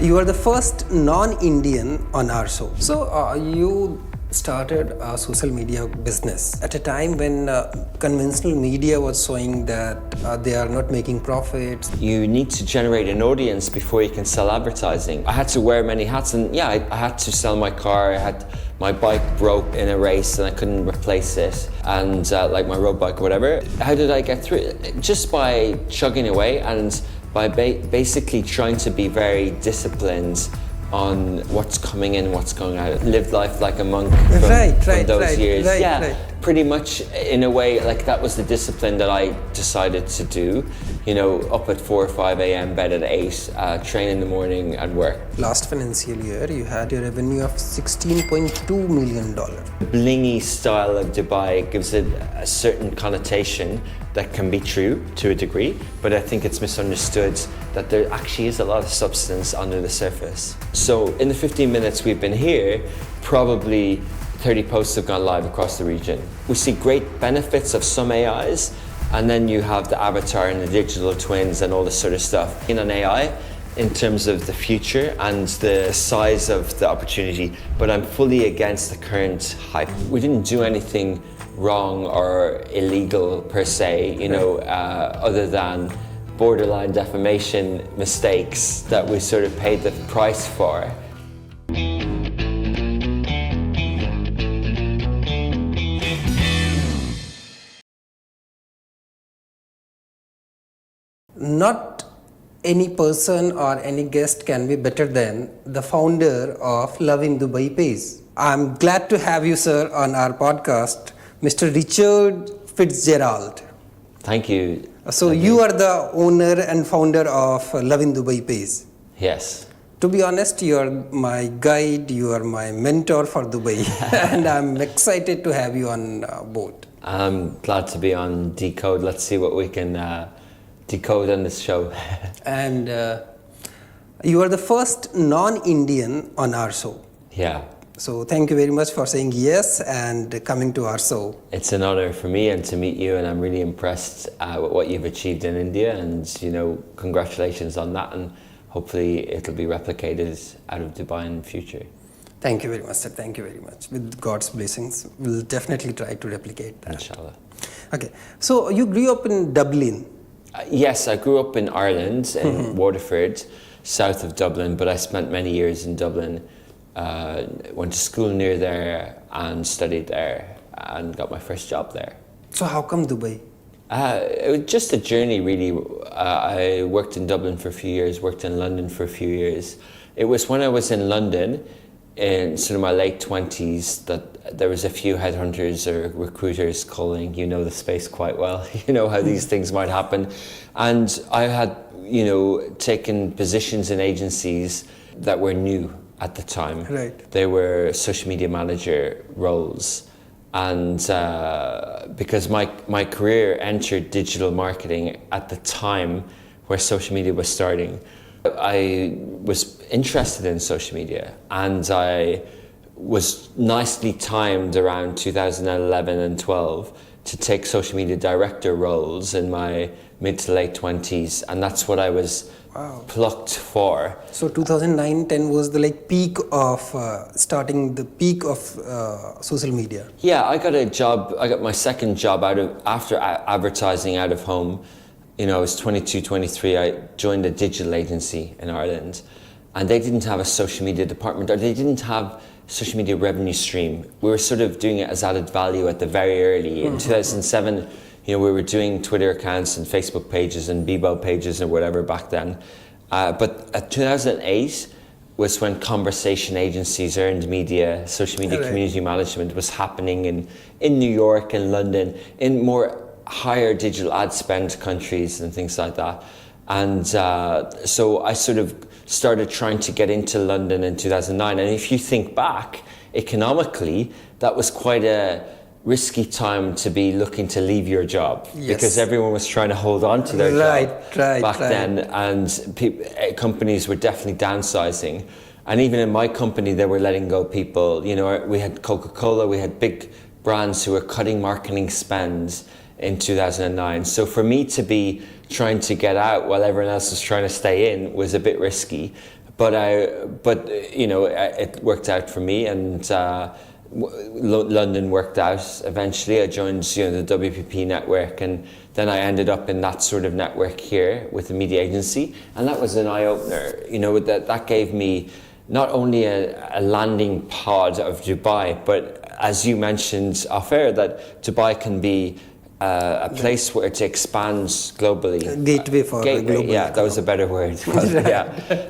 You are the first non-Indian on our show. So you started a social media business at a time when conventional media was showing that they are not making profits. You need to generate an audience before you can sell advertising. I had to wear many hats, and yeah, I had to sell my car. My bike broke in a race and I couldn't replace it, and like my road bike or whatever. How did I get through it? Just by chugging away and by basically trying to be very disciplined on what's coming in, what's going out. Lived life like a monk from those years. Pretty much in a way, like that was the discipline that I decided to do. You know, up at 4 or 5 a.m, bed at 8, train in the morning and work. Last financial year, you had a revenue of $16.2 million. The blingy style of Dubai gives it a certain connotation that can be true to a degree, but I think it's misunderstood that there actually is a lot of substance under the surface. So in the 15 minutes we've been here, probably 30 posts have gone live across the region. We see great benefits of some AIs, and then you have the avatar and the digital twins and all this sort of stuff. In an AI, in terms of the future and the size of the opportunity, but I'm fully against the current hype. We didn't do anything wrong or illegal per se, you know, other than borderline defamation mistakes that we sort of paid the price for. Not any person or any guest can be better than the founder of Lovin Dubai page. I'm glad to have you, sir, on our podcast, Mr. Richard Fitzgerald. Thank you. So you are the owner and founder of Lovin Dubai page. Yes. To be honest, you are my guide, you are my mentor for Dubai, and I'm excited to have you on board. I'm glad to be on Decode. Let's see what we can decode on this show. And you are the first non-Indian on our show. Yeah. So thank you very much for saying yes and coming to our show. It's an honor for me and to meet you, and I'm really impressed with what you've achieved in India, and you know, congratulations on that, and hopefully it'll be replicated out of Dubai in the future. Thank you very much, sir. Thank you very much. With God's blessings, we'll definitely try to replicate that. Inshallah. Okay, so you grew up in Dublin. Yes, I grew up in Ireland, in Waterford, south of Dublin, but I spent many years in Dublin. Went to school near there and studied there and got my first job there. So how come Dubai? It was just a journey, really. I worked in Dublin for a few years, worked in London for a few years. It was when I was in London, in sort of my late 20s, that there was a few headhunters or recruiters calling. You know the space quite well. You know how these things might happen. And I had, you know, taken positions in agencies that were new at the time. Right. They were social media manager roles. And because my career entered digital marketing at the time where social media was starting, I was interested in social media, and I was nicely timed around 2011 and 12 to take social media director roles in my mid to late 20s, and that's what I was plucked for. So 2009-10 was the peak of starting the peak of social media. Yeah, I got my second job after advertising out of home. You know, I was 22, 23, I joined a digital agency in Ireland, and they didn't have a social media department, or they didn't have social media revenue stream. We were sort of doing it as added value at the very early. In 2007, you know, we were doing Twitter accounts and Facebook pages and Bebo pages and whatever back then. But at 2008 was when conversation agencies, earned media, social media community management was happening in New York and London, in more higher digital ad spend countries and things like that. And so I sort of started trying to get into London in 2009. And if you think back, economically, that was quite a risky time to be looking to leave your job, because everyone was trying to hold on to their job back then, and companies were definitely downsizing. And even in my company, they were letting go people. You know, we had Coca-Cola, we had big brands who were cutting marketing spends in 2009. So for me to be trying to get out while everyone else was trying to stay in was a bit risky. but it worked out for me, and London worked out eventually. I joined the WPP network, and then I ended up in that sort of network here with the media agency, and that was an eye opener. That gave me not only a landing pod of Dubai, but as you mentioned off air, that Dubai can be a place where to expand globally. Gateway for global. Yeah, that was a better word. Yeah,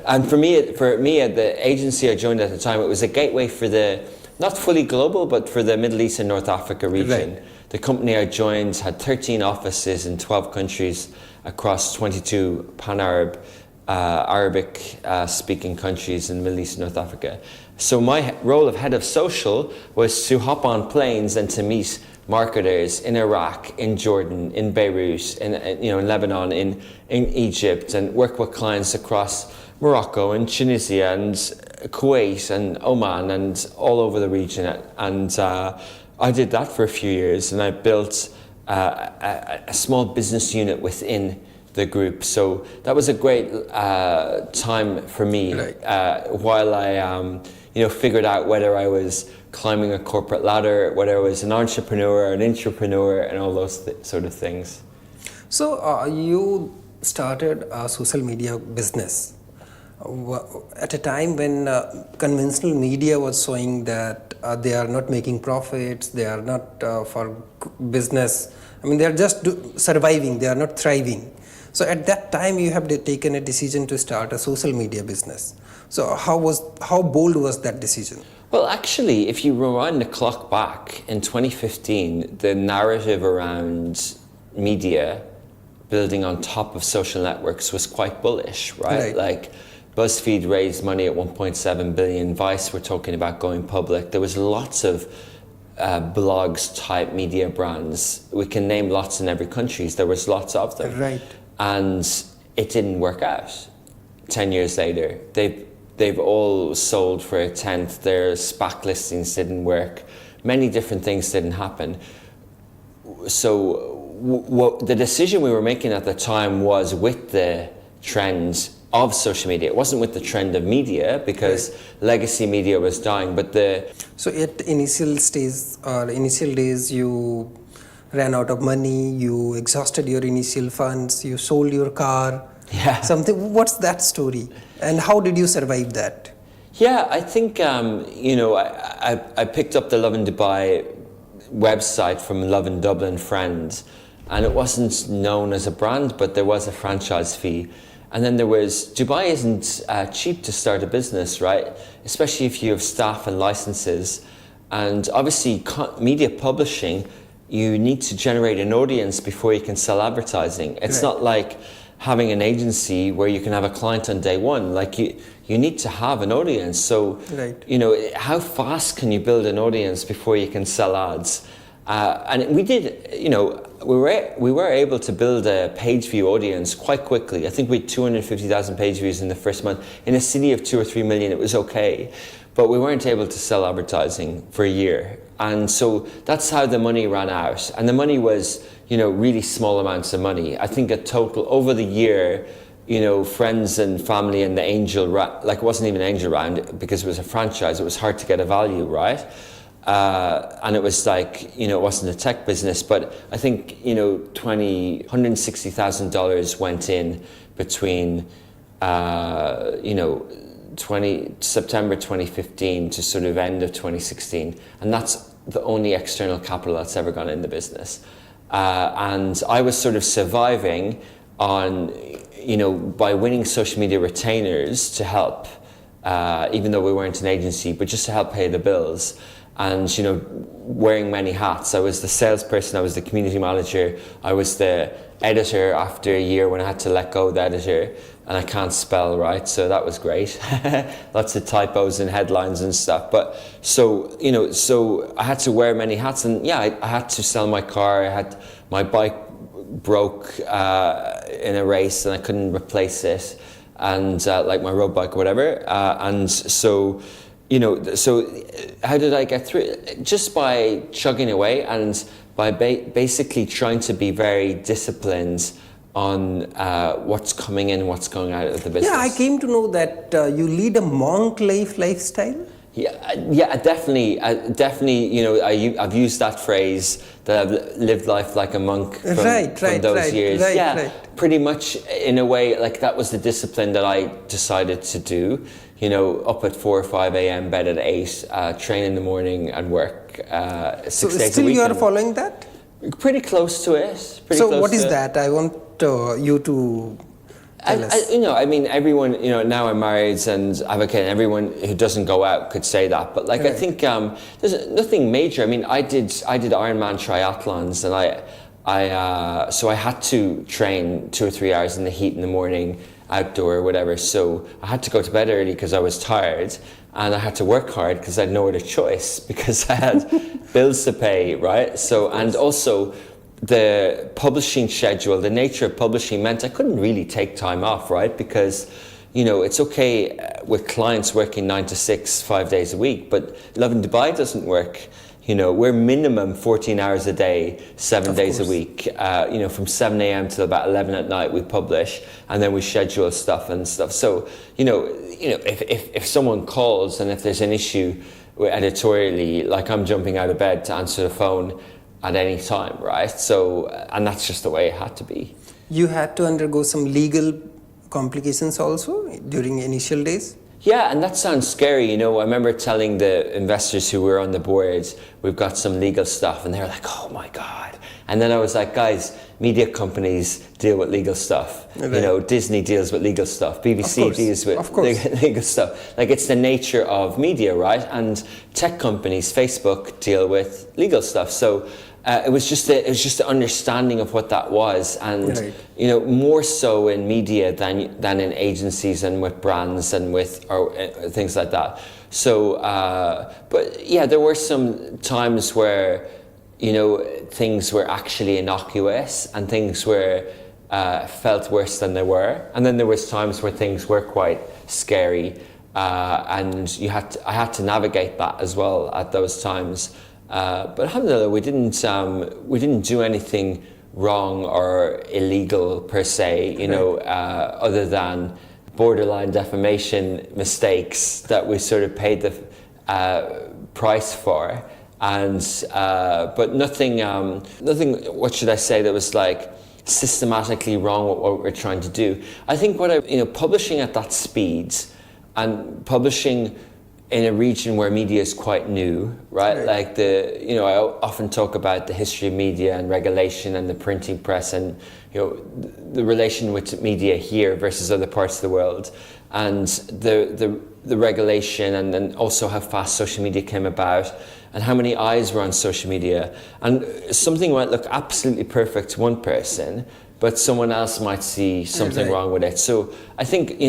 and for me at the agency I joined at the time, it was a gateway for the not fully global, but for the Middle East and North Africa region. Right. The company I joined had 13 offices in 12 countries across 22 pan-Arab, Arabic speaking countries in the Middle East and North Africa. So my role of head of social was to hop on planes and to meet marketers in Iraq, in Jordan, in Beirut, in Lebanon, in Egypt, and work with clients across Morocco and Tunisia and Kuwait and Oman and all over the region. And I did that for a few years, and I built a small business unit within the group. So that was a great time for me, right. While I figured out whether I was climbing a corporate ladder, whether I was an entrepreneur, an intrapreneur, and all those sort of things. So you started a social media business at a time when conventional media was showing that they are not making profits, they are not for business. I mean, they are just surviving, they are not thriving. So at that time, you have taken a decision to start a social media business. So how bold was that decision? Well, actually, if you rewind the clock back in 2015, the narrative around media building on top of social networks was quite bullish, right? Like BuzzFeed raised money at 1.7 billion. Vice were talking about going public. There was lots of blogs type media brands. We can name lots in every country. There was lots of them. Right. And it didn't work out. 10 years later, they've all sold for a tenth. Their SPAC listings didn't work. Many different things didn't happen. So the decision we were making at the time was with the trends of social media. It wasn't with the trend of media, because legacy media was dying, but So at initial days, you ran out of money, you exhausted your initial funds, you sold your car. Yeah. What's that story? And how did you survive that? Yeah, I think, I picked up the Lovin Dubai website from Lovin Dublin friends, and it wasn't known as a brand, but there was a franchise fee. And then Dubai isn't cheap to start a business, right? Especially if you have staff and licenses. And obviously media publishing, you need to generate an audience before you can sell advertising. It's not like having an agency where you can have a client on day one. Like you need to have an audience. So, how fast can you build an audience before you can sell ads? And we did, we were able to build a page view audience quite quickly. I think we had 250,000 page views in the first month. In a city of 2 or 3 million, it was okay. But we weren't able to sell advertising for a year. And so that's how the money ran out. And the money was, really small amounts of money. I think a total over the year, friends and family and the angel, it wasn't even an angel round because it was a franchise. It was hard to get a value, right? And it was it wasn't a tech business, but I think, $160,000 went in between, September 2015 to sort of end of 2016. And that's the only external capital that's ever gone in the business. And I was sort of surviving on, by winning social media retainers to help, even though we weren't an agency, but just to help pay the bills. And, wearing many hats. I was the salesperson, I was the community manager, I was the editor after a year when I had to let go of the editor, and I can't spell, right? So that was great. Lots of typos and headlines and stuff. But so I had to wear many hats, and I had to sell my car. My bike broke in a race and I couldn't replace it, and like my road bike or whatever. And so how did I get through it? Just by chugging away and by basically trying to be very disciplined on what's coming in, what's going out of the business. Yeah, I came to know that you lead a monk lifestyle. Yeah, definitely. You know, I've used that phrase that I've lived life like a monk from those years. Pretty much in a way, like that was the discipline that I decided to do. You know, up at 4 or 5 a.m., bed at 8, train in the morning and work 6 days a week. Still you are following that? Pretty close to it. What is that? I want you to tell us. I mean, everyone, now I'm married and I have a kid, and everyone who doesn't go out could say that. But like, I think there's nothing major. I mean, I did Ironman triathlons, and so I had to train 2 or 3 hours in the heat in the morning, outdoor or whatever. So I had to go to bed early because I was tired, and I had to work hard because I had no other choice because I had bills to pay, right? So, and also the publishing schedule, the nature of publishing meant I couldn't really take time off, right? Because, it's okay with clients working 9 to 6, 5 days a week, but Lovin Dubai doesn't work. We're minimum 14 hours a day, 7 days a week. From 7 a.m. till about 11 at night we publish, and then we schedule stuff and stuff. So, if someone calls and if there's an issue editorially, like I'm jumping out of bed to answer the phone at any time, right? So, and that's just the way it had to be. You had to undergo some legal complications also during initial days? Yeah, and that sounds scary. I remember telling the investors who were on the board, we've got some legal stuff, and they're like, oh my God. And then I was like, guys, media companies deal with legal stuff. Right. Disney deals with legal stuff. BBC deals with legal stuff. Like, it's the nature of media, right? And tech companies, Facebook, deal with legal stuff. So it was just the understanding of what that was, and more so in media than in agencies and with brands and with things like that. So, but yeah, there were some times where things were actually innocuous and things were felt worse than they were, and then there was times where things were quite scary, and I had to navigate that as well at those times. But alhamdulillah, we didn't do anything wrong or illegal per se, other than borderline defamation mistakes that we sort of paid the price for, and but nothing. What should I say? That was like systematically wrong with what we're trying to do. I think publishing at that speed and publishing in a region where media is quite new, right? Like I often talk about the history of media and regulation and the printing press and, the relation with media here versus other parts of the world, and the regulation, and then also how fast social media came about and how many eyes were on social media. And something might look absolutely perfect to one person, but someone else might see something wrong with it. So I think,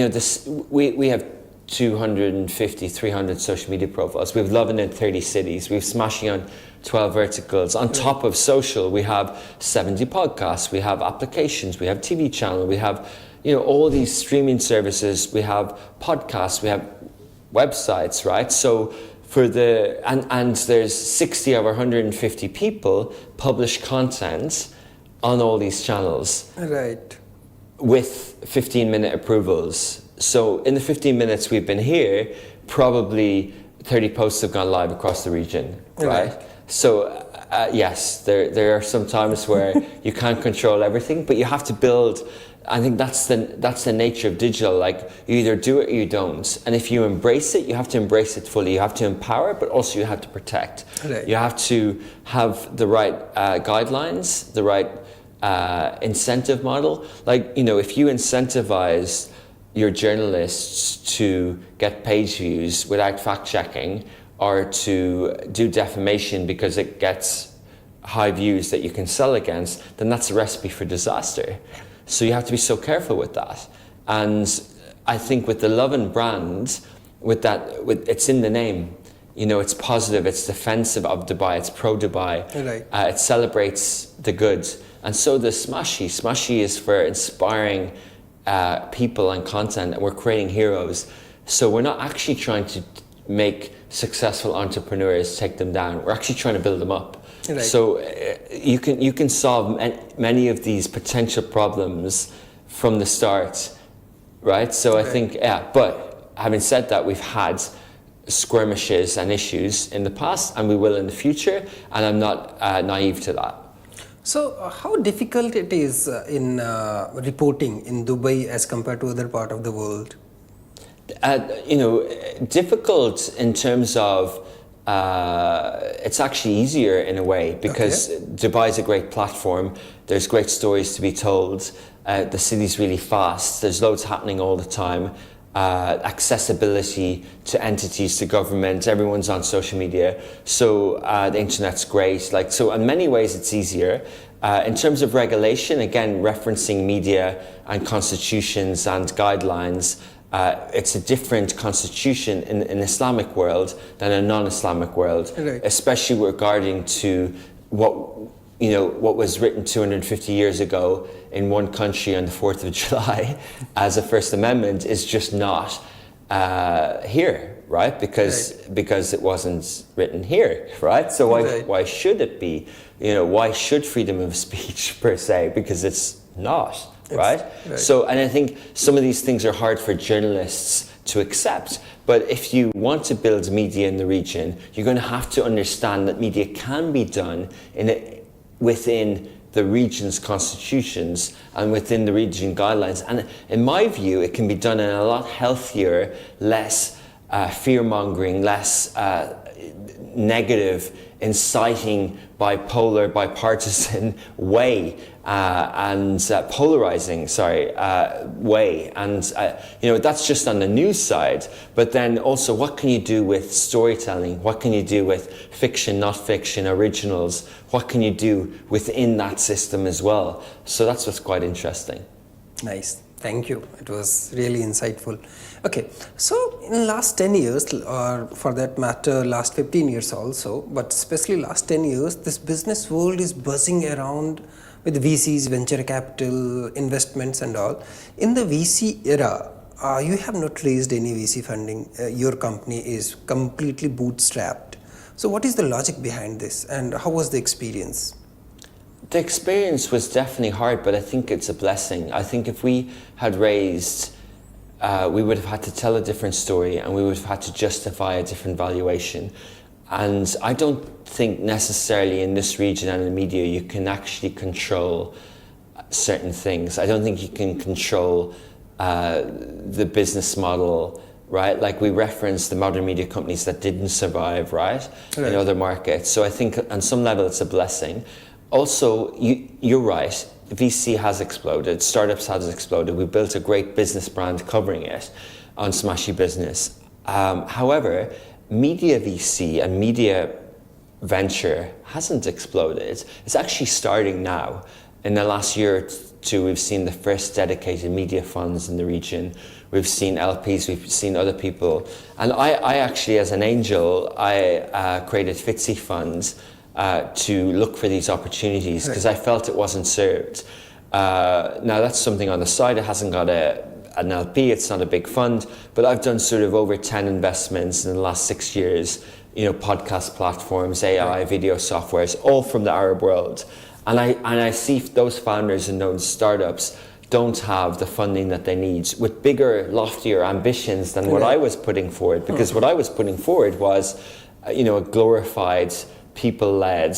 we have 250, 300 social media profiles. We have Lovin in 30 cities. We have Smashing on 12 verticals. On top of social, we have 70 podcasts. We have applications. We have TV channel. We have, all these streaming services. We have podcasts. We have websites, right? So and there's 60 of our 150 people publish content on all these channels. Right. With 15-minute approvals. So in the 15 minutes we've been here, probably 30 posts have gone live across the region, right? So yes, there are some times where you can't control everything, but you have to build. I think that's the nature of digital. Like, you either do it or you don't. And if you embrace it, you have to embrace it fully. You have to empower, but also you have to protect. Right. You have to have the right guidelines, the right incentive model. Like, if you incentivize your journalists to get page views without fact checking, or to do defamation because it gets high views that you can sell against, then that's a recipe for disaster. So you have to be so careful with that. And I think with the Lovin brand, it's in the name. It's positive, it's defensive of Dubai, it's pro Dubai. Right. It celebrates the good. And so does Smashy. Smashy is for inspiring people and content, and we're creating heroes. So we're not actually trying to make successful entrepreneurs take them down. We're actually trying to build them up. Right. So you can solve many of these potential problems from the start, right? So I think, but having said that, we've had skirmishes and issues in the past, and we will in the future, and I'm not naive to that. So, how difficult it is in reporting in Dubai as compared to other part of the world? Difficult in terms of it's actually easier in a way because Dubai is a great platform. There's great stories to be told. The city's really fast. There's loads happening all the time. Accessibility to entities, to government. Everyone's on social media. So the internet's great. So in many ways it's easier. In terms of regulation, again, referencing media and constitutions and guidelines, it's a different constitution in an Islamic world than a non-Islamic world, especially regarding to what was written 250 years ago in one country on the 4th of July as a First Amendment is just not here, right? Because it wasn't written here, right? So why should it be? Why should freedom of speech per se? Because it's not. Right? So, and I think some of these things are hard for journalists to accept. But if you want to build media in the region, you're going to have to understand that media can be done within the region's constitutions and within the region guidelines. And in my view, it can be done in a lot healthier, less fear-mongering, less negative, inciting, bipartisan way and polarizing, way. And, that's just on the news side. But then also, what can you do with storytelling? What can you do with fiction, not fiction, originals? What can you do within that system as well? So that's what's quite interesting. Nice. Thank you. It was really insightful. Okay, so in the last 10 years, or for that matter, last 15 years also, but especially last 10 years, this business world is buzzing around with VCs, venture capital, investments and all. In the VC era, you have not raised any VC funding. Your company is completely bootstrapped. So what is the logic behind this and how was the experience? The experience was definitely hard, but I think it's a blessing. I think if we had raised, we would have had to tell a different story and we would have had to justify a different valuation. And I don't think necessarily in this region and in media you can actually control certain things. I don't think you can control the business model, right? Like we referenced the modern media companies that didn't survive, right? In other markets. So I think on some level it's a blessing. Also, you're right, VC has exploded, startups has exploded. We built a great business brand covering it on Smashy Business. However, media VC and media venture hasn't exploded. It's actually starting now. In the last year or two, we've seen the first dedicated media funds in the region. We've seen LPs, we've seen other people. And I actually, as an angel, I created Fitzy funds to look for these opportunities because I felt it wasn't served. Now that's something on the side. It hasn't got an LP, it's not a big fund, but I've done sort of over 10 investments in the last 6 years, podcast platforms, AI, video softwares, all from the Arab world. And I see those founders and those startups don't have the funding that they need with bigger, loftier ambitions than what I was putting forward, because what I was putting forward was, a glorified, people-led,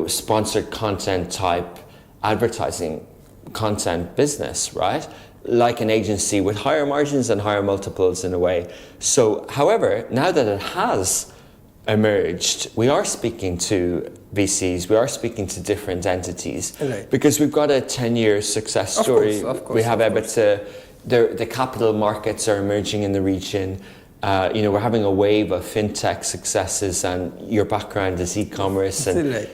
sponsored content type advertising content business, right? Like an agency with higher margins and higher multiples in a way. So, however, now that it has emerged, we are speaking to VCs, we are speaking to different entities, because we've got a 10-year success story. Of course, we have the capital markets are emerging in the region. We're having a wave of fintech successes, and your background is e-commerce, and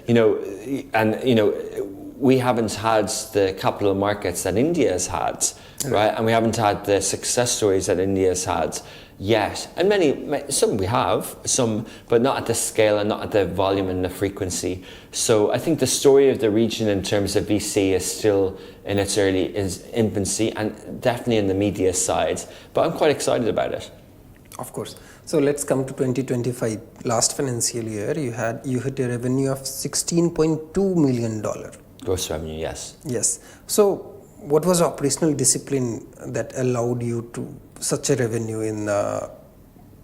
we haven't had the capital markets that India has had, right? And we haven't had the success stories that India has had yet. And some we have, some, but not at the scale and not at the volume and the frequency. So I think the story of the region in terms of VC is still in its early infancy, and definitely in the media side. But I'm quite excited about it. Of course. So let's come to 2025. Last financial year, you hit a revenue of $16.2 million. Gross revenue, yes. Yes. So what was operational discipline that allowed you to such a revenue in a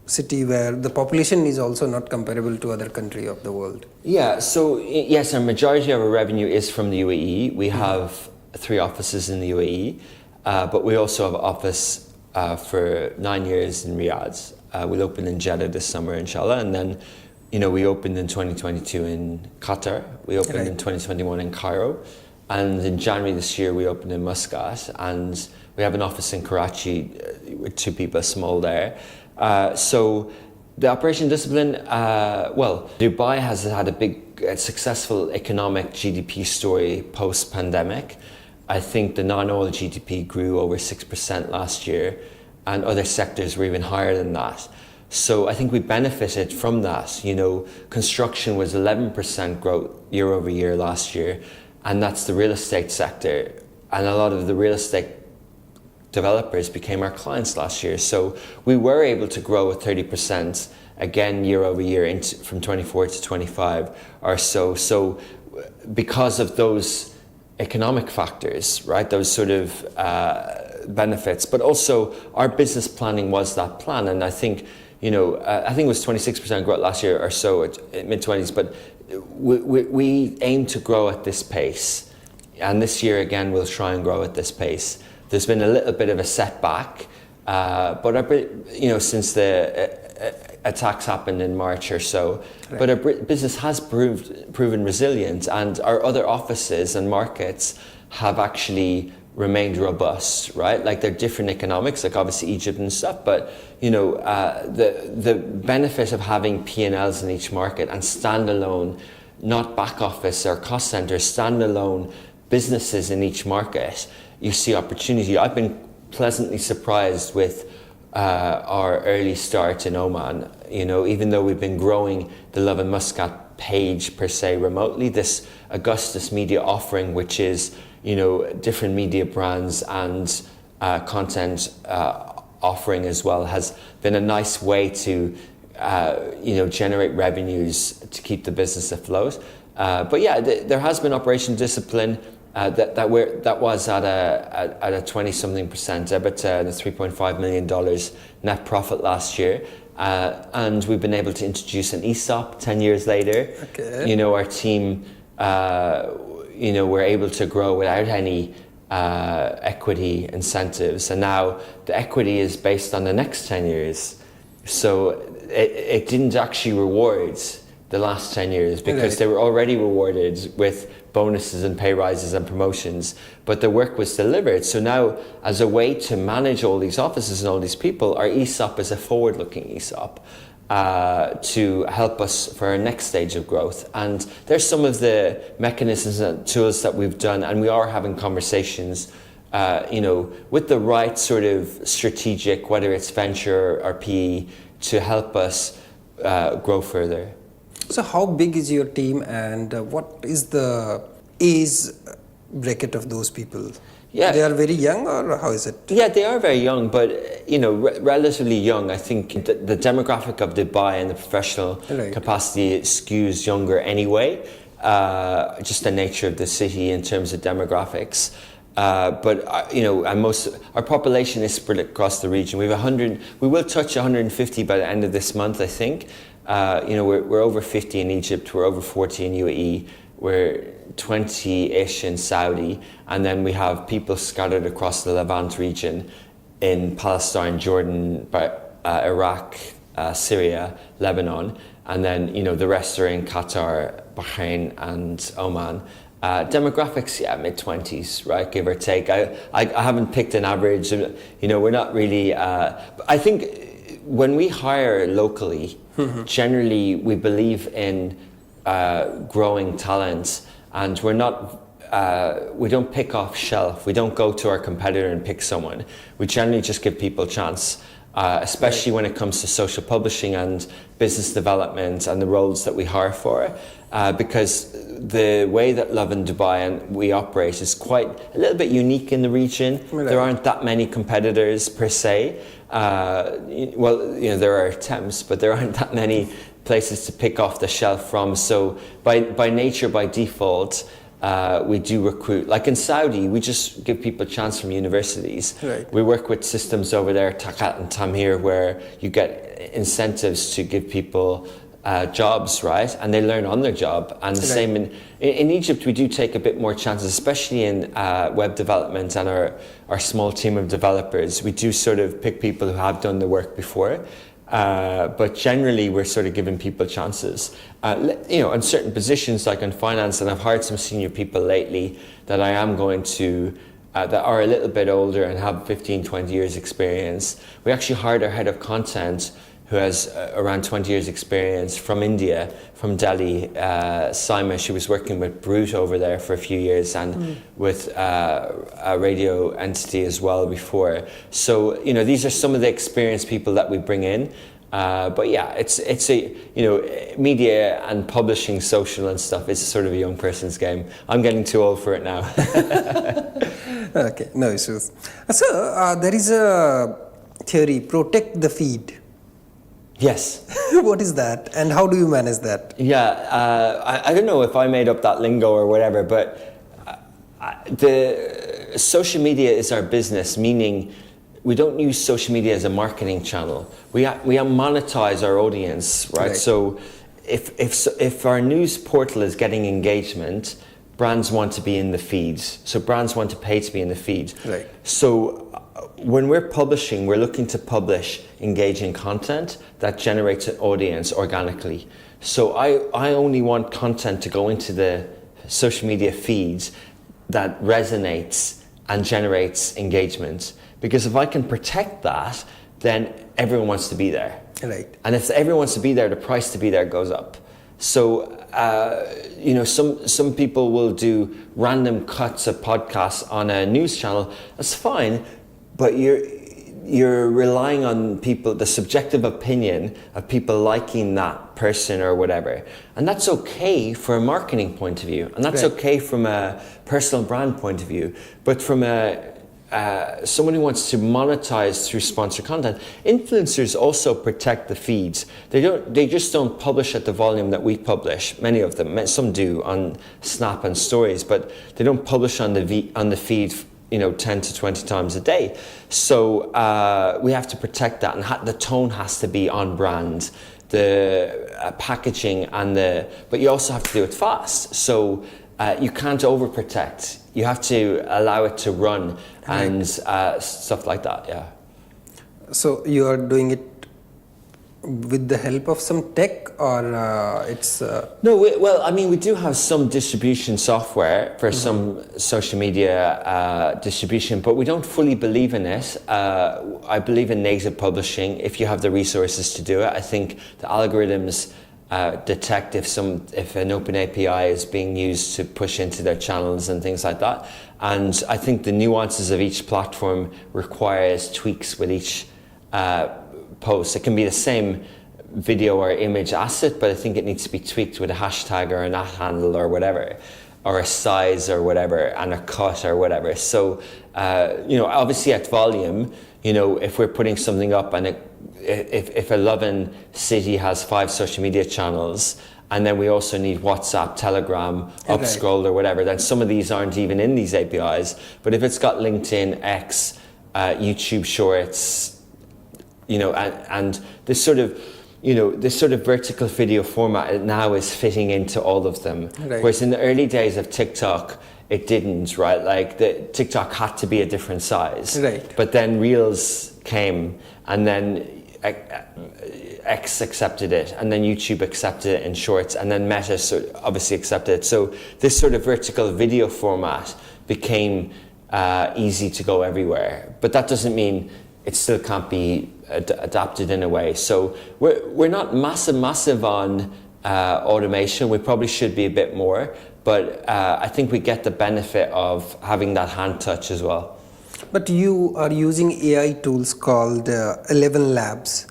city where the population is also not comparable to other country of the world? Yeah, so yes, our majority of our revenue is from the UAE. We have 3 offices in the UAE, but we also have an office for 9 years in Riyadh. We'll open in Jeddah this summer, inshallah, and then, we opened in 2022 in Qatar. We opened in 2021 in Cairo, and in January this year we opened in Muscat, and we have an office in Karachi with 2 people, small there. So the operation discipline, Dubai has had a big, successful economic GDP story post-pandemic. I think the non-oil GDP grew over 6% last year, and other sectors were even higher than that. So I think we benefited from that. Construction was 11% growth year over year last year, and that's the real estate sector. And a lot of the real estate developers became our clients last year. So we were able to grow at 30% again year over year from 24 to 25 or so. So because of those economic factors, right, those sort of benefits, but also our business planning was that plan. And I think, I think it was 26% growth last year or so, mid-20s, but we aim to grow at this pace. And this year, again, we'll try and grow at this pace. There's been a little bit of a setback, but since the attacks happened in March or so, right. But our business has proven resilient, and our other offices and markets have actually remained robust, right? Like they're different economics, like obviously Egypt and stuff, but the benefit of having P&Ls in each market and standalone, not back office or cost centers, standalone businesses in each market, you see opportunity. I've been pleasantly surprised with our early start in Oman. Even though we've been growing the Lovin Muscat page per se remotely, this Augustus media offering, which is different media brands and content offering as well, has been a nice way to generate revenues to keep the business afloat. But yeah, there has been operation discipline. That was at a 20-something% EBITDA, the $3.5 million net profit last year, and we've been able to introduce an ESOP 10 years later. Okay. Our team, we're able to grow without any equity incentives, and now the equity is based on the next 10 years. So it didn't actually reward the last 10 years because they were already rewarded with bonuses and pay rises and promotions, but the work was delivered. So now, as a way to manage all these offices and all these people, our ESOP is a forward-looking ESOP to help us for our next stage of growth. And there's some of the mechanisms and tools that we've done, and we are having conversations with the right sort of strategic, whether it's venture or PE, to help us grow further. So how big is your team, and what is the age bracket of those people? Yeah. They are very young, or how is it? Yeah, they are very young, but relatively young. I think the demographic of Dubai and the professional capacity skews younger anyway. Just the nature of the city in terms of demographics. But and our population is spread across the region. We have 100. We will touch 150 by the end of this month, I think. We're over 50 in Egypt. We're over 40 in UAE. We're 20-ish in Saudi, and then we have people scattered across the Levant region in Palestine, Jordan, Iraq, Syria, Lebanon, and then the rest are in Qatar, Bahrain, and Oman. Demographics, mid-20s, right, give or take. I haven't picked an average. We're not really. I think when we hire locally, generally we believe in growing talent, and we don't pick off shelf. We don't go to our competitor and pick someone. We generally just give people a chance, especially when it comes to social publishing and business development and the roles that we hire for, because the way that Lovin Dubai and we operate is quite a little bit unique in the region. There aren't that many competitors per se, There are attempts, but there aren't that many places to pick off the shelf from. So by nature, by default, we do recruit. Like in Saudi, we just give people a chance from universities. Right. We work with systems over there, Takat and Tamir, where you get incentives to give people jobs, right? And they learn on their job. And the same in Egypt, we do take a bit more chances, especially in web development and our small team of developers. We do sort of pick people who have done the work before. But generally, we're sort of giving people chances. In certain positions, like in finance, and I've hired some senior people lately that I am going to, that are a little bit older and have 15, 20 years experience. We actually hired our head of content, who has around 20 years experience, from India, from Delhi, Saima. She was working with Brute over there for a few years and with a radio entity as well before. So, these are some of the experienced people that we bring in. But yeah, it's media and publishing, social and stuff is sort of a young person's game. I'm getting too old for it now. Okay, no issues. So, there is a theory, protect the feed. Yes. What is that, and how do you manage that? Yeah, I don't know if I made up that lingo or whatever, but the social media is our business, meaning we don't use social media as a marketing channel. We monetize our audience, right? So if our news portal is getting engagement, brands want to be in the feeds. So brands want to pay to be in the feed. Right. So when we're publishing, we're looking to publish engaging content that generates an audience organically. So I only want content to go into the social media feeds that resonates and generates engagement. Because if I can protect that, then everyone wants to be there. Right. And if everyone wants to be there, the price to be there goes up. So, some people will do random cuts of podcasts on a news channel. That's fine. But you're relying on people, the subjective opinion of people liking that person or whatever. And that's okay from a marketing point of view. And that's okay from a personal brand point of view. But from someone who wants to monetize through sponsored content, influencers also protect the feeds. They just don't publish at the volume that we publish. Many of them, some do on Snap and Stories, but they don't publish on the feed 10 to 20 times a day. So we have to protect that, and the tone has to be on brand, the packaging but you also have to do it fast. So you can't overprotect. You have to allow it to run and stuff like that, yeah. So you are doing it with the help of some tech, or it's... No, we do have some distribution software for some social media distribution, but we don't fully believe in it. I believe in native publishing if you have the resources to do it. I think the algorithms detect if an open API is being used to push into their channels and things like that. And I think the nuances of each platform requires tweaks with each post. It can be the same video or image asset, but I think it needs to be tweaked with a hashtag or an @ handle or whatever, or a size or whatever, and a cut or whatever. So, obviously at volume, if we're putting something up and if a Lovin city has 5 social media channels, and then we also need WhatsApp, Telegram, Upscroll or whatever, then some of these aren't even in these APIs. But if it's got LinkedIn, X, YouTube Shorts, and this sort of vertical video format now is fitting into all of them. Right. Whereas in the early days of TikTok, it didn't, right? Like the TikTok had to be a different size. Right. But then Reels came, and then X accepted it, and then YouTube accepted it in Shorts, and then Meta obviously accepted it. So this sort of vertical video format became easy to go everywhere. But that doesn't mean it still can't be adapted in a way. So we're not massive on automation. We probably should be a bit more, but I think we get the benefit of having that hand touch as well. But you are using AI tools called 11 Labs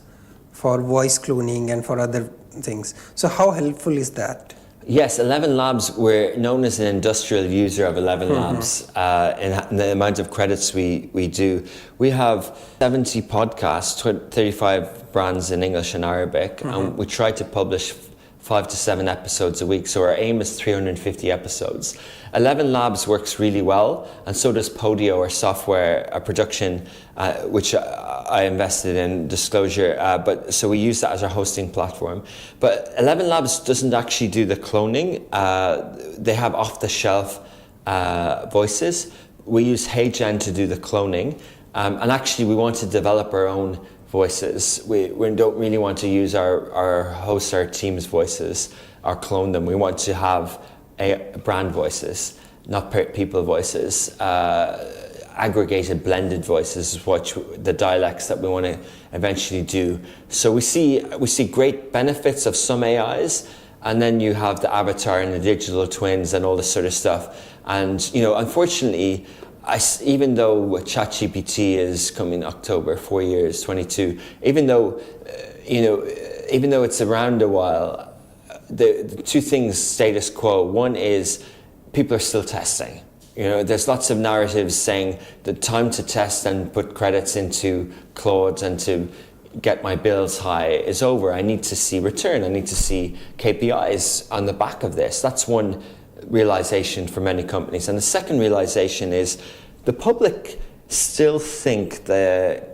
for voice cloning and for other things. So how helpful is that? Yes, 11 Labs, we're known as an industrial user of 11 Labs in the amount of credits we do. We have 70 podcasts, 35 brands in English and Arabic, and we try to publish 5 to 7 episodes a week, so our aim is 350 episodes. 11 Labs works really well, and so does Podio, our software, our production, which I invested in, disclosure, so we use that as our hosting platform. But 11 Labs doesn't actually do the cloning. They have off-the-shelf voices. We use HeyGen to do the cloning, and actually we want to develop our own voices. We don't really want to use our hosts, our team's voices, or clone them. We want to have brand voices, not people voices. Aggregated, blended voices is what the dialects that we want to eventually do. So we see great benefits of some AIs, and then you have the avatar and the digital twins and all this sort of stuff. And unfortunately, even though ChatGPT is coming October, 4 years, 22, even though it's around a while, the two things status quo. One is people are still testing. There's lots of narratives saying the time to test and put credits into Claude and to get my bills high is over. I need to see return. I need to see KPIs on the back of this. That's one realization for many companies. And the second realization is the public still think the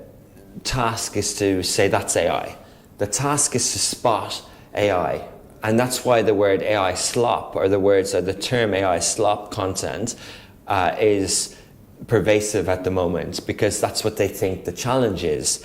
task is to say that's AI. The task is to spot AI. And that's why the word AI slop, or the term AI slop content is pervasive at the moment, because that's what they think the challenge is.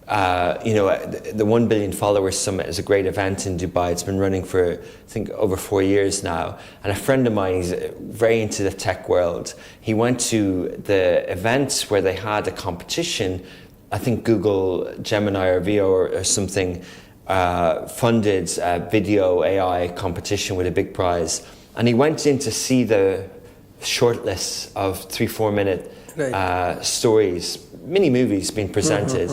The 1 Billion Followers Summit is a great event in Dubai. It's been running for, I think, over 4 years now. And a friend of mine, he's very into the tech world. He went to the event where they had a competition. I think Google Gemini or VO or something funded a video AI competition with a big prize. And he went in to see the shortlists of 3-4 minute stories, mini movies being presented.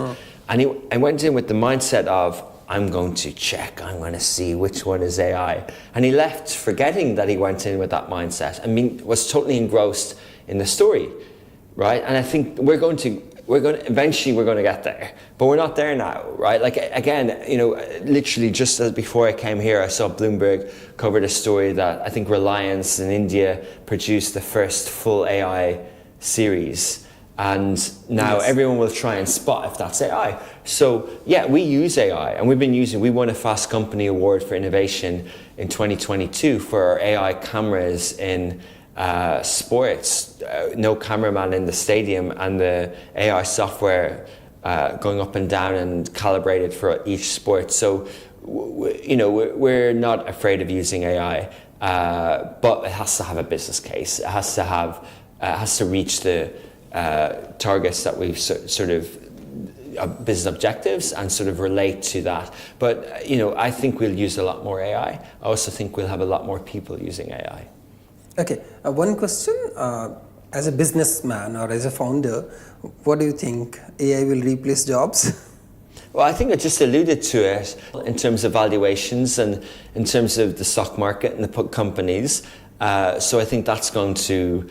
And I went in with the mindset of, I'm going to check, I'm going to see which one is AI. And he left forgetting that he went in with that mindset. Was totally engrossed in the story, right? And I think eventually we're going to get there, but we're not there now, right? Like, again, literally just as before I came here, I saw Bloomberg covered a story that I think Reliance in India produced the first full AI series. And now everyone will try and spot if that's AI. So yeah, we use AI, and we won a Fast Company Award for Innovation in 2022 for our AI cameras in sports. No cameraman in the stadium, and the AI software going up and down and calibrated for each sport. So we're not afraid of using AI, but it has to have a business case. It has to reach the targets that we've sort of business objectives and sort of relate to that. But I think we'll use a lot more AI. I also think we'll have a lot more people using AI. Okay, one question, as a businessman or as a founder, what do you think? AI will replace jobs? Well, I think I just alluded to it in terms of valuations and in terms of the stock market and the companies. So I think that's going to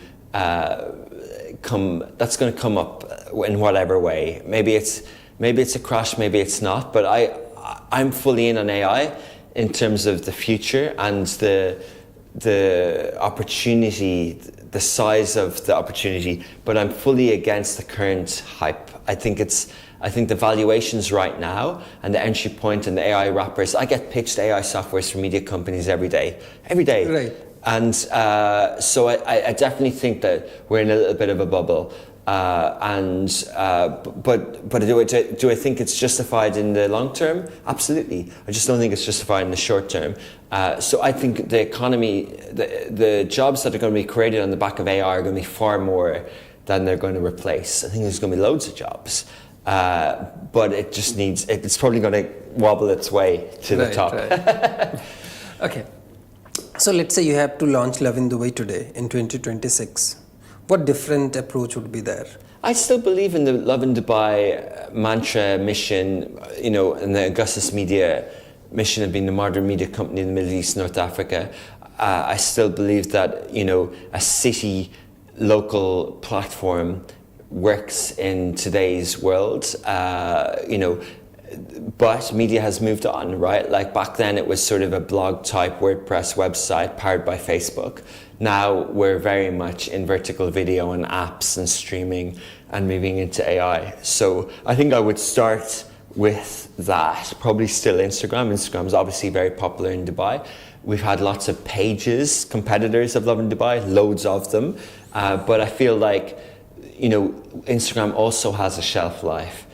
come up in whatever way. Maybe it's a crash, maybe it's not. But I'm fully in on AI in terms of the future and the opportunity, the size of the opportunity. But I'm fully against the current hype. I think the valuations right now and the entry point and the AI wrappers. I get pitched AI softwares from media companies every day. Right. And so I definitely think that we're in a little bit of a bubble. But do I think it's justified in the long term? Absolutely. I just don't think it's justified in the short term. So I think the economy, the jobs that are going to be created on the back of AI are going to be far more than they're going to replace. I think there's going to be loads of jobs. But it's probably going to wobble its way to the top. Right. Okay. So let's say you have to launch Lovin Dubai today in 2026. What different approach would be there? I still believe in the Lovin Dubai mantra, mission, and the Augustus media mission of being the modern media company in the Middle East, North Africa. I still believe that, you know, a city local platform works in today's world, you know, but media has moved on, right? Like back then it was sort of a blog type WordPress website powered by Facebook. Now we're very much in vertical video and apps and streaming and moving into AI. So I think I would start with that, probably still Instagram. Instagram's obviously very popular in Dubai. We've had lots of pages, competitors of Lovin Dubai, loads of them. But I feel like, you know, Instagram also has a shelf life.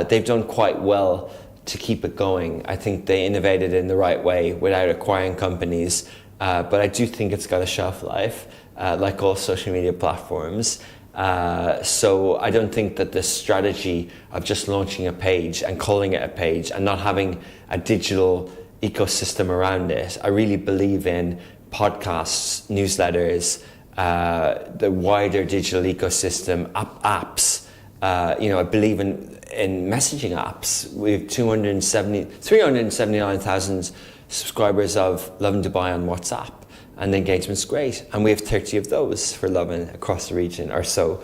They've done quite well to keep it going. I think they innovated in the right way without acquiring companies. But I do think it's got a shelf life, like all social media platforms. So I don't think that the strategy of just launching a page and calling it a page and not having a digital ecosystem around it. I really believe in podcasts, newsletters, the wider digital ecosystem, apps. You know, I believe in messaging apps. We have 379,000 subscribers of Lovin Dubai on WhatsApp, and the engagement's great. And we have 30 of those for Lovin across the region or so.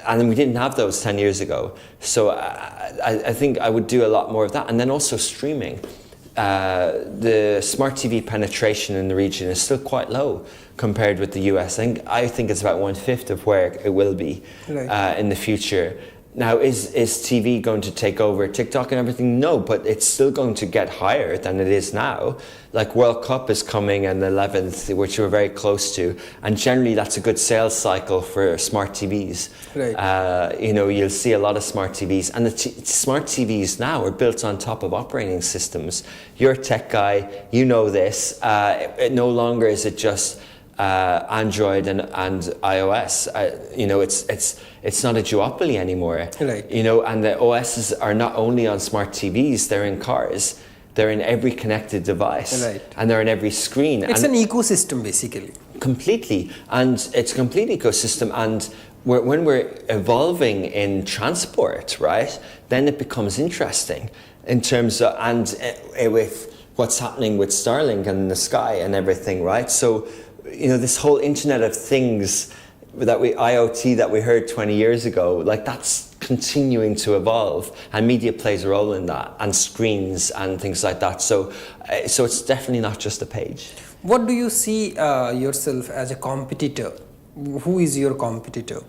And we didn't have those 10 years ago. So I think I would do a lot more of that. And then also streaming. The smart TV penetration in the region is still quite low compared with the US. I think it's about 1/5 of where it will be in the future. Now, is TV going to take over TikTok and everything? No, but it's still going to get higher than it is now. Like World Cup is coming on the 11th, which we're very close to. And generally, that's a good sales cycle for smart TVs. Right. You know, you'll see a lot of smart TVs. And the smart TVs now are built on top of operating systems. You're a tech guy, you know this. It no longer is it just Android and iOS. You know, it's not a duopoly anymore. Right. You know, and the OSs are not only on smart TVs, they're in cars. They're in every connected device. Right. And they're in every screen. It's an ecosystem basically. Completely. And it's a complete ecosystem. And when we're evolving in transport, right, then it becomes interesting in terms of, with what's happening with Starlink and the sky and everything, right? So, you know, this whole Internet of Things IoT that we heard 20 years ago, like that's continuing to evolve, and media plays a role in that, and screens and things like that. So it's definitely not just a page. What do you see yourself as a competitor? Who is your competitor?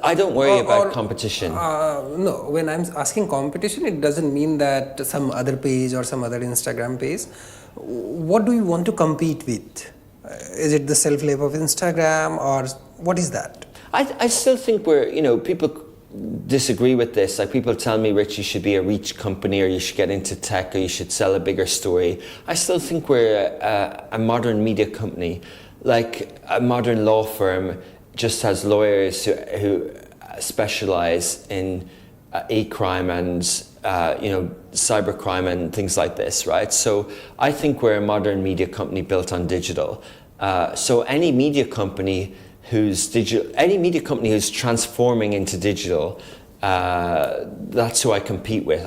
I don't worry about competition. No, when I'm asking competition, it doesn't mean that some other page or some other Instagram page. What do you want to compete with? Is it the self-life of Instagram, or what is that? I still think people disagree with this. Like people tell me, Rich, you should be a reach company, or you should get into tech, or you should sell a bigger story. I still think we're a modern media company. Like a modern law firm just has lawyers who specialize in e-crime and cybercrime and things like this, right? So I think we're a modern media company built on digital. So any media company who's transforming into digital, that's who I compete with.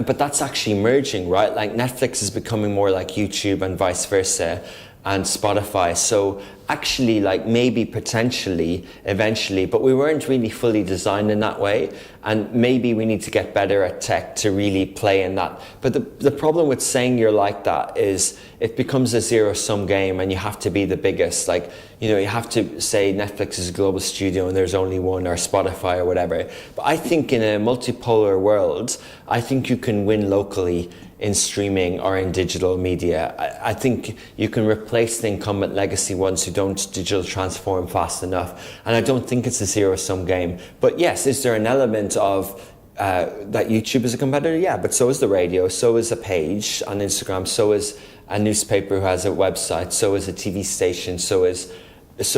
But that's actually merging, right? Like Netflix is becoming more like YouTube and vice versa, and Spotify. So actually, like maybe potentially eventually, but we weren't really fully designed in that way, and maybe we need to get better at tech to really play in that. But the problem with saying you're like that is it becomes a zero-sum game, and you have to be the biggest. Like, you have to say Netflix is a global studio and there's only one, or Spotify or whatever. But I think in a multipolar world, I think you can win locally in streaming or in digital media. I think you can replace the incumbent legacy ones who don't digital transform fast enough. And I don't think it's a zero-sum game. But yes, is there an element of that YouTube is a competitor? Yeah, but so is the radio, so is a page on Instagram, so is a newspaper who has a website, so is a TV station, so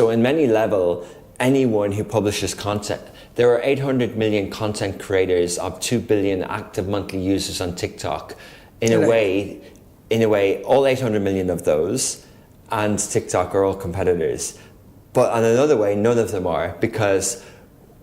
in many level, anyone who publishes content. There are 800 million content creators of 2 billion active monthly users on TikTok. In a way, all 800 million of those and TikTok are all competitors. But on another way, none of them are, because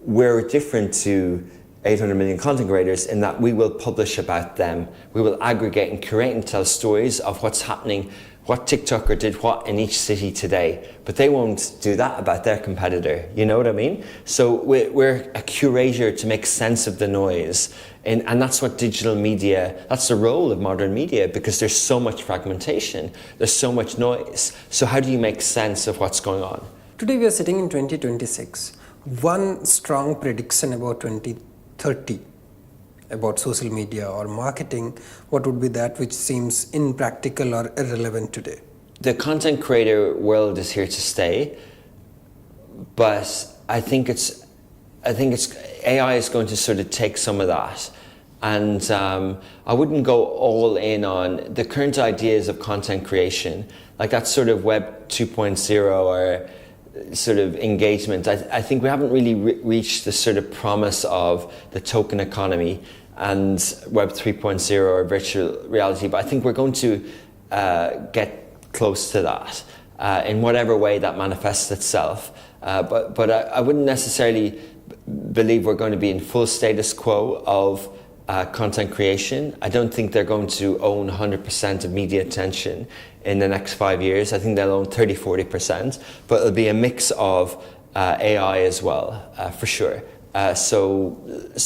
we're different to 800 million content creators, in that we will publish about them. We will aggregate and curate and tell stories of what's happening, what TikToker did what in each city today, but they won't do that about their competitor. You know what I mean? So we're a curator to make sense of the noise. And that's what digital media, that's the role of modern media, because there's so much fragmentation, there's so much noise. So how do you make sense of what's going on? Today we are sitting in 2026. One strong prediction about 2030 about social media or marketing, what would be that which seems impractical or irrelevant today? The content creator world is here to stay, but I think it's AI is going to sort of take some of that. And I wouldn't go all in on the current ideas of content creation, like that sort of Web 2.0 or sort of engagement. I think we haven't really reached the sort of promise of the token economy and Web 3.0 or virtual reality, but I think we're going to get close to that in whatever way that manifests itself. But I wouldn't necessarily believe we're going to be in full status quo of content creation. I don't think they're going to own 100% of media attention in the next 5 years. I think they'll own 30-40%, but it'll be a mix of AI as well, for sure. So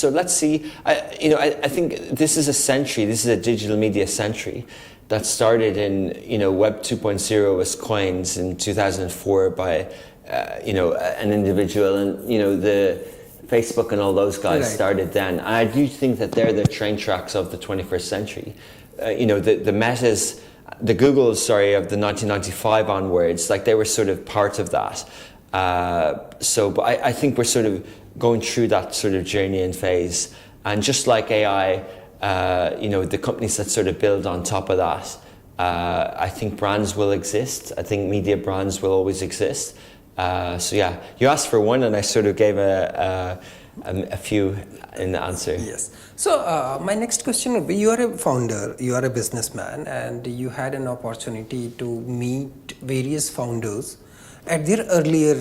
let's see. I think this is a century. This is a digital media century that started in Web 2.0 was coined in 2004 by an individual, and the Facebook and all those guys started then. And I do think that they're the train tracks of the 21st century. The Metas, the Googles, of the 1995 onwards, like they were sort of part of that. But I think we're sort of going through that sort of journey and phase. And just like AI, the companies that sort of build on top of that, I think brands will exist. I think media brands will always exist. You asked for one, and I sort of gave a few in the answer. Yes. So my next question would be: you are a founder, you are a businessman, and you had an opportunity to meet various founders at their earlier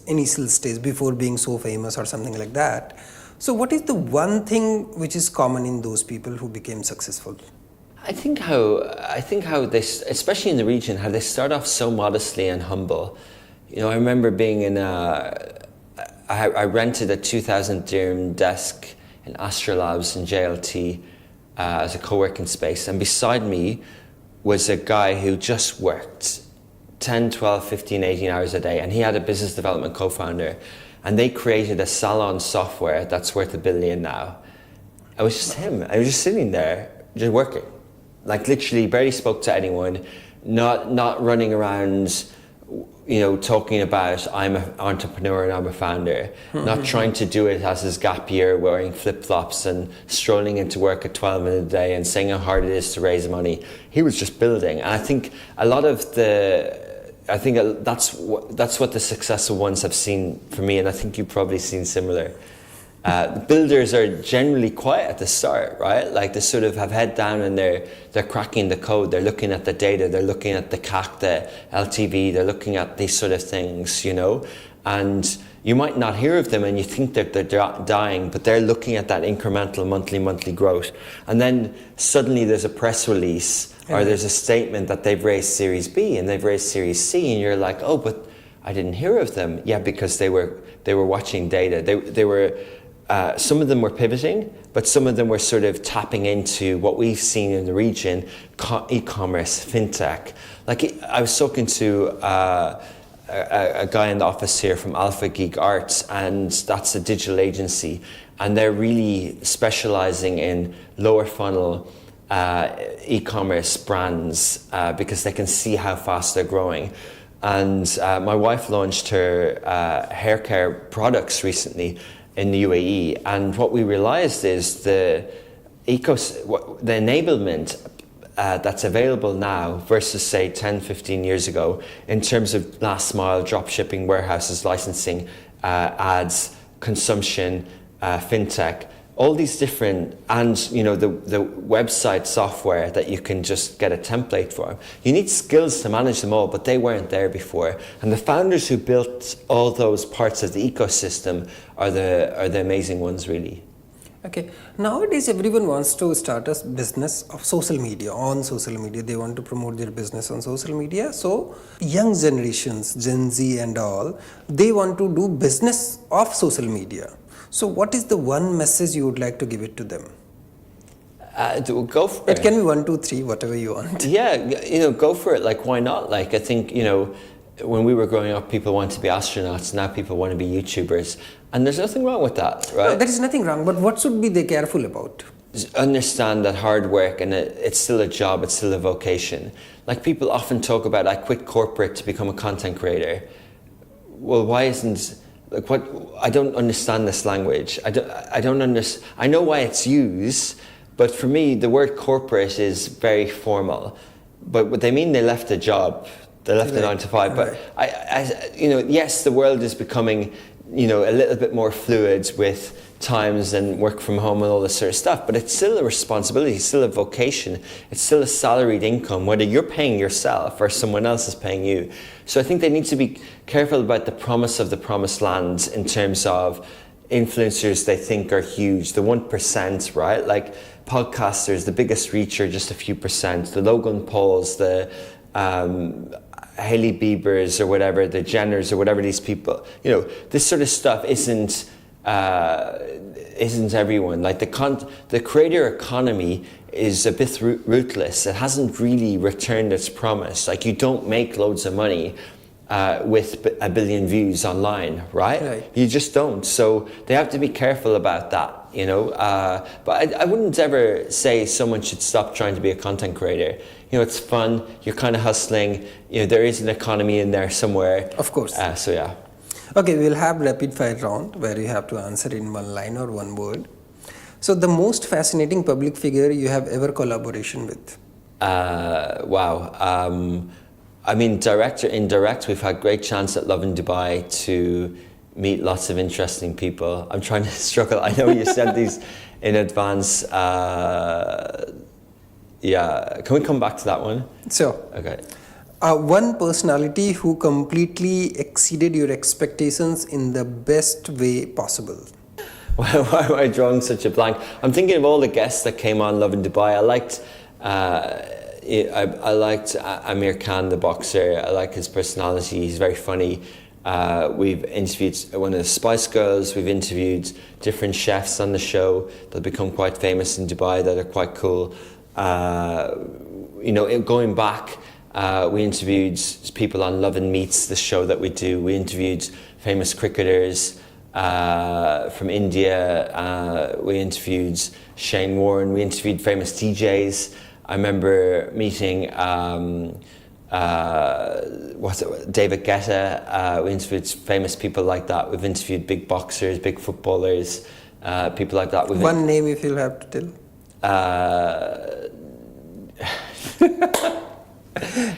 initial stage, before being so famous or something like that. So what is the one thing which is common in those people who became successful? I think how they, especially in the region, how they start off so modestly and humble. I remember being in I rented a 2,000 dirham desk in Astrolabs in JLT as a co-working space, and beside me was a guy who just worked 10, 12, 15, 18 hours a day, and he had a business development co-founder, and they created a salon software that's worth $1 billion now. It was just him. I was just sitting there, just working, like literally barely spoke to anyone, not running around, talking about I'm an entrepreneur and I'm a founder, not trying to do it as his gap year, wearing flip-flops and strolling into work at 12 minutes a day and saying how hard it is to raise money. He was just building. And I think that's what the successful ones have seen for me, and I think you've probably seen similar. Builders are generally quiet at the start, right? Like they sort of have head down and they're cracking the code. They're looking at the data. They're looking at the CAC, the LTV. They're looking at these sort of things, And you might not hear of them, and you think that they're dying, but they're looking at that incremental monthly growth. And then suddenly there's a press release or there's a statement that they've raised Series B and they've raised Series C, and you're like, oh, but I didn't hear of them. Yeah, because they were watching data. They were. Some of them were pivoting, but some of them were sort of tapping into what we've seen in the region, e-commerce, fintech. Like I was talking to a guy in the office here from Alpha Geek Arts, and that's a digital agency, and they're really specializing in lower funnel e-commerce brands because they can see how fast they're growing. And my wife launched her hair care products recently in the UAE, and what we realized is the enablement that's available now versus say 10, 15 years ago in terms of last mile drop shipping, warehouses, licensing, ads, consumption, fintech, all these different, and the website software that you can just get a template for. You need skills to manage them all, but they weren't there before. And the founders who built all those parts of the ecosystem are the amazing ones, really. Okay, nowadays everyone wants to start a business of social media, on social media. They want to promote their business on social media. So young generations, Gen Z and all, they want to do business of social media. So what is the one message you would like to give it to them? Go for it. It can be 1, 2, 3, whatever you want. Yeah, go for it. Like, why not? Like, I think, when we were growing up, people wanted to be astronauts. Now people want to be YouTubers. And there's nothing wrong with that, right? No, there is nothing wrong. But what should be they careful about? Just understand that hard work, and it's still a job, it's still a vocation. Like, people often talk about, I quit corporate to become a content creator. Well, why isn't... Like, what? I don't understand this language. I don't understand. I know why it's used, but for me, the word corporate is very formal. But what they mean, they left a job, they left the 9 to 5. But yes, the world is becoming, a little bit more fluid with times and work from home and all this sort of stuff. But it's still a responsibility, it's still a vocation, it's still a salaried income, whether you're paying yourself or someone else is paying you. So I think they need to be careful about the promise of the promised land in terms of influencers they think are huge, the 1%, right? Like podcasters, the biggest reach are just a few percent, the Logan Pauls, the Hailey Biebers or whatever, the Jenners or whatever these people, this sort of stuff isn't everyone. Like the creator economy is a bit ruthless. It hasn't really returned its promise. Like, you don't make loads of money with 1 billion views online, right? You just don't. So they have to be careful about that, But I wouldn't ever say someone should stop trying to be a content creator. It's fun. You're kind of hustling. There is an economy in there somewhere. Of course. So yeah. Okay, we'll have rapid fire round where you have to answer in one line or one word. So the most fascinating public figure you have ever collaboration with? Wow. I mean, direct or indirect, we've had great chance at Lovin Dubai to meet lots of interesting people. I'm trying to struggle. I know you sent these in advance. Yeah, can we come back to that one? Sure. Okay. One personality who completely exceeded your expectations in the best way possible. Why am I drawing such a blank? I'm thinking of all the guests that came on Lovin Dubai. I liked Amir Khan, the boxer. I like his personality. He's very funny. We've interviewed one of the Spice Girls. We've interviewed different chefs on the show that become quite famous in Dubai that are quite cool. Going back, we interviewed people on Lovin Meets, the show that we do. We interviewed famous cricketers from India. We interviewed Shane Warne. We interviewed famous DJs. I remember meeting David Guetta. We interviewed famous people like that. We've interviewed big boxers, big footballers, people like that. One name if you'll have to tell.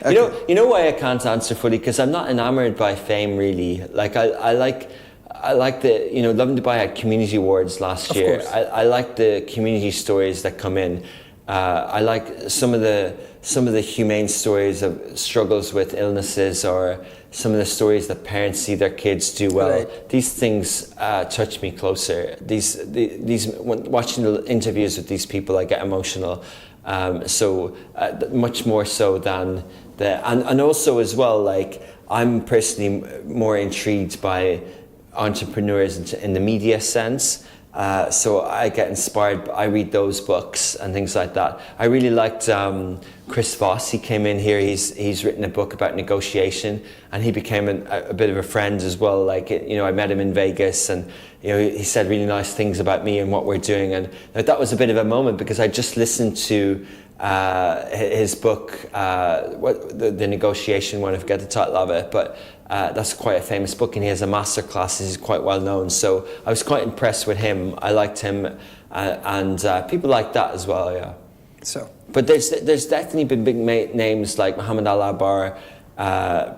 Okay. You know why I can't answer fully? Because I'm not enamored by fame, really. Like I like the Lovin Dubai had community awards last year. Course. I like the community stories that come in. I like some of the humane stories of struggles with illnesses, or some of the stories that parents see their kids do well. Right. These things touch me closer. These watching the interviews with these people, I get emotional. Much more so than and also as well, like, I'm personally more intrigued by entrepreneurs in the media sense. So I get inspired. I read those books and things like that. I really liked Chris Voss. He came in here. He's written a book about negotiation, and he became a bit of a friend as well. Like, I met him in Vegas, and he said really nice things about me and what we're doing. And that was a bit of a moment, because I just listened to his book, the negotiation one. I forget the title of it, but. That's quite a famous book, and he has a masterclass. He's quite well known, so I was quite impressed with him. I liked him, and people like that as well. Yeah. So, but there's definitely been big names like Muhammad Al Abar,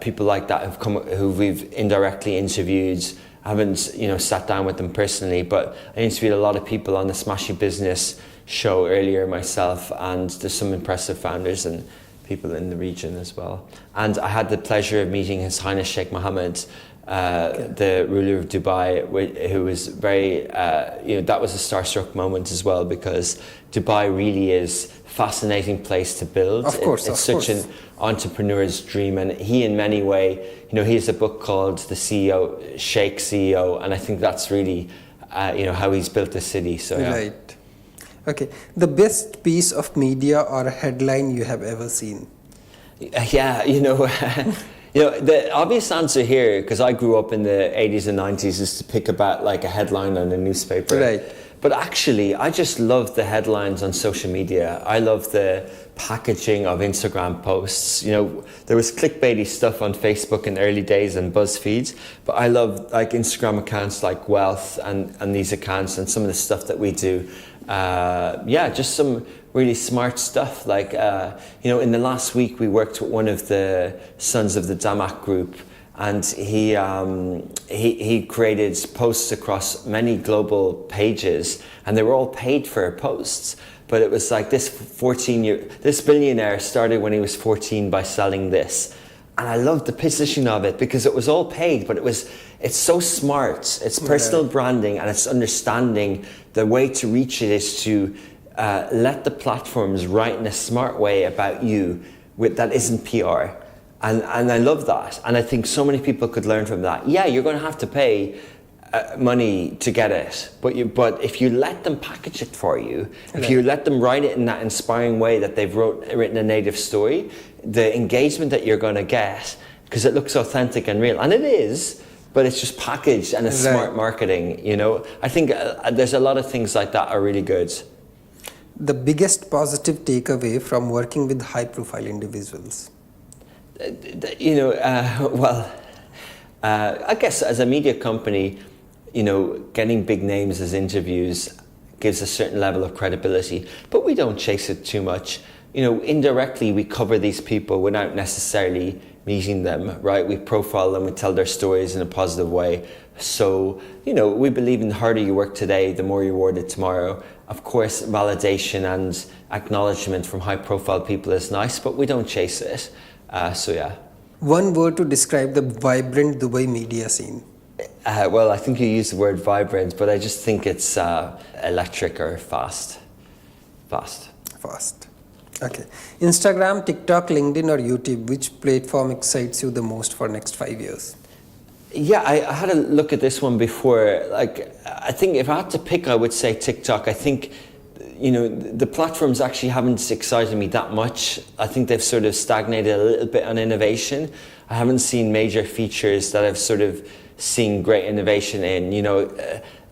people like that who we've indirectly interviewed. I haven't, sat down with them personally, but I interviewed a lot of people on the Smashy Business show earlier myself, and there's some impressive founders and people in the region as well. And I had the pleasure of meeting His Highness Sheikh Mohammed, the ruler of Dubai, who was very, that was a starstruck moment as well, because Dubai really is a fascinating place to build. Of course, it's such an entrepreneur's dream, and he in many ways, he has a book called The CEO, Sheikh CEO, and I think that's really, how he's built the city. So yeah. Right. Okay. The best piece of media or headline you have ever seen? Yeah, the obvious answer here, because I grew up in the 80s and 90s, is to pick about like a headline on a newspaper. Right. But actually, I just love the headlines on social media. I love the packaging of Instagram posts. There was clickbaity stuff on Facebook in the early days and BuzzFeed, but I love like Instagram accounts like Wealth and these accounts and some of the stuff that we do. Just some really smart stuff. Like, in the last week we worked with one of the sons of the Damak group, and he created posts across many global pages, and they were all paid for posts. But it was like this billionaire started when he was 14 by selling this. And I loved the position of it because it was all paid, but it's so smart. It's personal branding, and it's understanding the way to reach it is to let the platforms write in a smart way about you that isn't PR. And I love that. And I think so many people could learn from that. Yeah, you're going to have to pay money to get it, but if you let them package it for you, if you let them write it in that inspiring way that they've written a native story, the engagement that you're going to get, because it looks authentic and real, and it is, but it's just packaged and it's smart marketing. I think there's a lot of things like that are really good. The biggest positive takeaway from working with high-profile individuals? I guess as a media company, getting big names as interviews gives a certain level of credibility, but we don't chase it too much. Indirectly we cover these people without necessarily meeting them, right? We profile them, we tell their stories in a positive way. So, we believe in the harder you work today, the more you're rewarded tomorrow. Of course, validation and acknowledgement from high-profile people is nice, but we don't chase it. One word to describe the vibrant Dubai media scene? I think you used the word vibrant, but I just think it's electric or fast. Fast. Okay. Instagram, TikTok, LinkedIn or YouTube, which platform excites you the most for next 5 years? Yeah, I had a look at this one before. I think if I had to pick, I would say TikTok. I think, the platforms actually haven't excited me that much. I think they've sort of stagnated a little bit on innovation. I haven't seen major features that I've sort of seen great innovation in.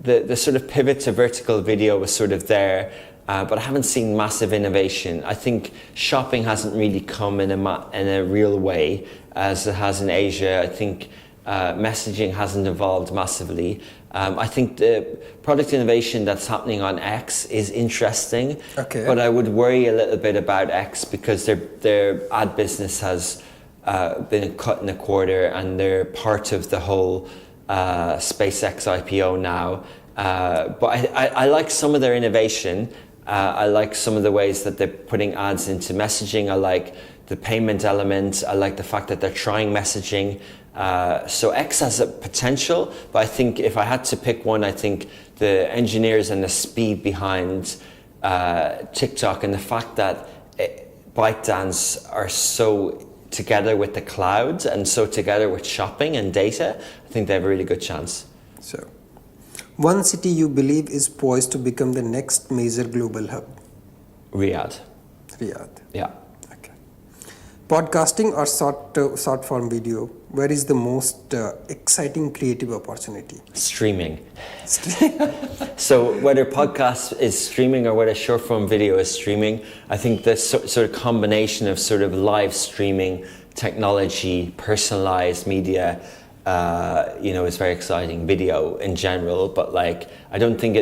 The sort of pivot to vertical video was sort of there, but I haven't seen massive innovation. I think shopping hasn't really come in a real way as it has in Asia. I think messaging hasn't evolved massively. I think the product innovation that's happening on X is interesting, but I would worry a little bit about X because their ad business has been cut in a quarter, and they're part of the whole SpaceX IPO now. But I like some of their innovation. I like some of the ways that they're putting ads into messaging. I like the payment element. I like the fact that they're trying messaging. So X has a potential, but I think if I had to pick one, I think the engineers and the speed behind TikTok and the fact that ByteDance are so together with the cloud and so together with shopping and data, I think they have a really good chance. So, one city you believe is poised to become the next major global hub? Riyadh. Yeah. Okay. Podcasting or short form video, where is the most exciting creative opportunity? Streaming. So whether podcast is streaming or whether short form video is streaming, I think this sort of combination of sort of live streaming technology, personalized media, is very exciting. Video in general, but I don't think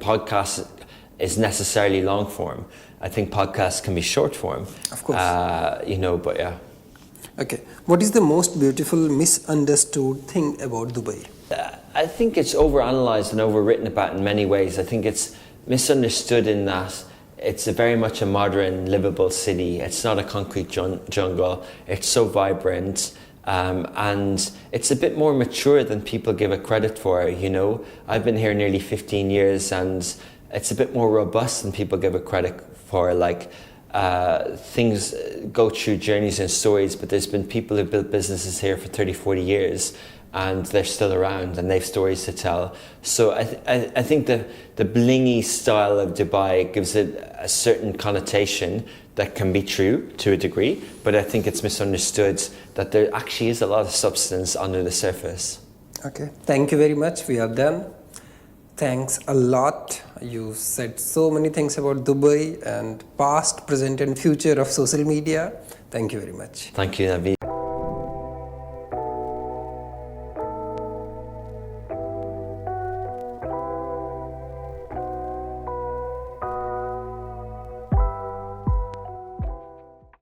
podcast is necessarily long form. I think podcasts can be short form. Of course. But yeah. Okay. What is the most beautiful misunderstood thing about Dubai? I think it's overanalyzed and overwritten about in many ways. I think it's misunderstood in that it's very much a modern, livable city. It's not a concrete jungle. It's so vibrant. And it's a bit more mature than people give it credit for, you know. I've been here nearly 15 years and it's a bit more robust than people give it credit for. Like, things go through journeys and stories, but there's been people who built businesses here for 30, 40 years and they're still around and they've stories to tell. So I think the blingy style of Dubai gives it a certain connotation that can be true to a degree, but I think it's misunderstood that there actually is a lot of substance under the surface. Okay, thank you very much. We are done. Thanks a lot. You said so many things about Dubai and past, present and future of social media. Thank you very much. Thank you, Navneet.